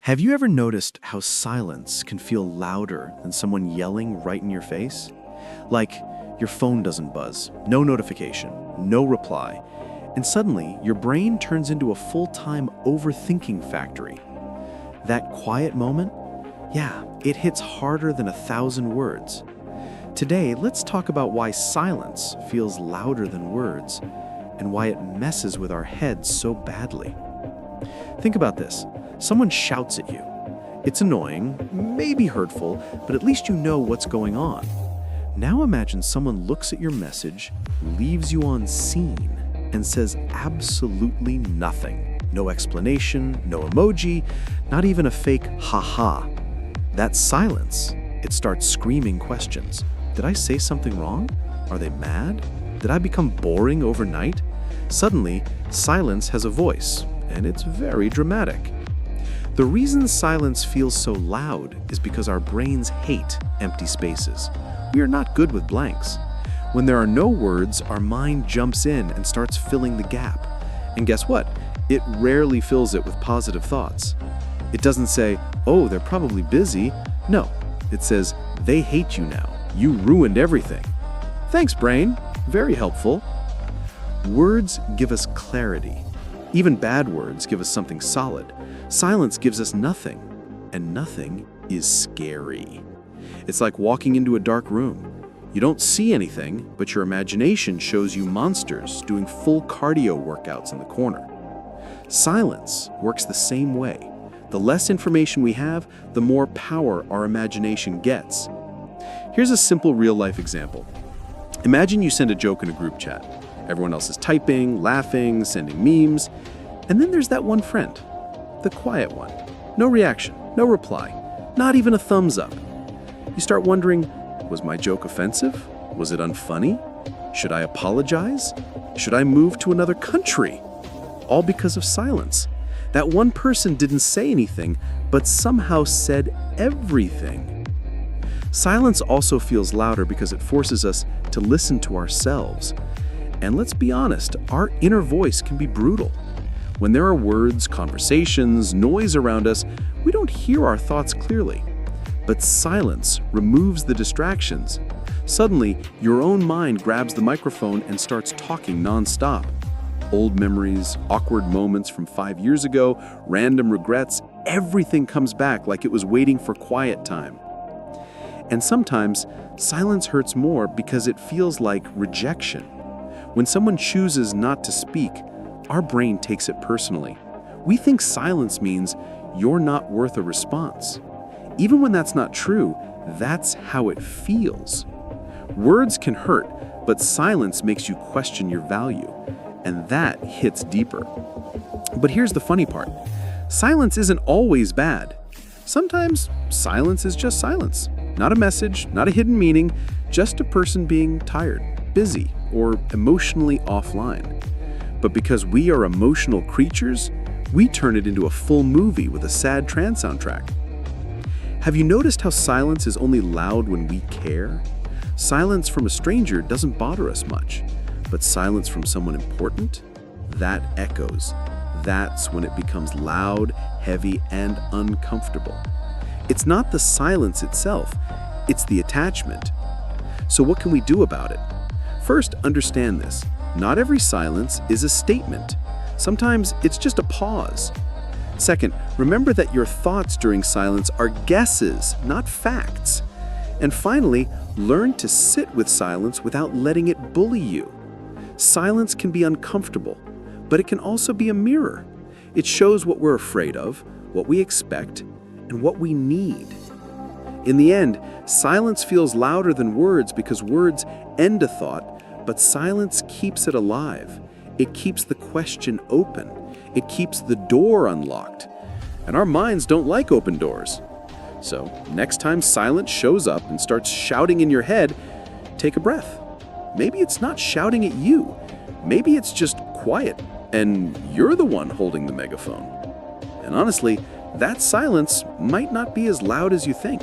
Have you ever noticed how silence can feel louder than someone yelling right in your face? Like your phone doesn't buzz, no notification, no reply, and suddenly your brain turns into a full-time overthinking factory. That quiet moment? Yeah, it hits harder than 1,000 words. Today, let's talk about why silence feels louder than words and why it messes with our heads so badly. Think about this. Someone shouts at you. It's annoying, maybe hurtful, but at least you know what's going on. Now imagine someone looks at your message, leaves you on scene, and says absolutely nothing. No explanation, no emoji, not even a fake ha-ha. That silence, it starts screaming questions. Did I say something wrong? Are they mad? Did I become boring overnight? Suddenly, silence has a voice, and it's very dramatic. The reason silence feels so loud is because our brains hate empty spaces. We are not good with blanks. When there are no words, our mind jumps in and starts filling the gap. And guess what? It rarely fills it with positive thoughts. It doesn't say, oh, they're probably busy. No, it says, they hate you now. You ruined everything. Thanks, brain. Very helpful. Words give us clarity. Even bad words give us something solid. Silence gives us nothing, and nothing is scary. It's like walking into a dark room. You don't see anything, but your imagination shows you monsters doing full cardio workouts in the corner. Silence works the same way. The less information we have, the more power our imagination gets. Here's a simple real-life example. Imagine you send a joke in a group chat. Everyone else is typing, laughing, sending memes. And then there's that one friend, the quiet one. No reaction, no reply, not even a thumbs up. You start wondering, was my joke offensive? Was it unfunny? Should I apologize? Should I move to another country? All because of silence. That one person didn't say anything, but somehow said everything. Silence also feels louder because it forces us to listen to ourselves. And let's be honest, our inner voice can be brutal. When there are words, conversations, noise around us, we don't hear our thoughts clearly. But silence removes the distractions. Suddenly, your own mind grabs the microphone and starts talking nonstop. Old memories, awkward moments from 5 years ago, random regrets, everything comes back like it was waiting for quiet time. And sometimes, silence hurts more because it feels like rejection. When someone chooses not to speak, our brain takes it personally. We think silence means you're not worth a response. Even when that's not true, that's how it feels. Words can hurt, but silence makes you question your value, and that hits deeper. But here's the funny part. Silence isn't always bad. Sometimes silence is just silence. Not a message, not a hidden meaning, just a person being tired, busy, or emotionally offline. But because we are emotional creatures, we turn it into a full movie with a sad trance soundtrack. Have you noticed how silence is only loud when we care? Silence from a stranger doesn't bother us much, but silence from someone important? That echoes. That's when it becomes loud, heavy, and uncomfortable. It's not the silence itself, it's the attachment. So what can we do about it? First, understand this. Not every silence is a statement. Sometimes it's just a pause. Second, remember that your thoughts during silence are guesses, not facts. And finally, learn to sit with silence without letting it bully you. Silence can be uncomfortable, but it can also be a mirror. It shows what we're afraid of, what we expect, and what we need. In the end, silence feels louder than words because words end a thought, but silence keeps it alive. It keeps the question open. It keeps the door unlocked. And our minds don't like open doors. So, next time silence shows up and starts shouting in your head, take a breath. Maybe it's not shouting at you. Maybe it's just quiet, and you're the one holding the megaphone. And honestly, that silence might not be as loud as you think.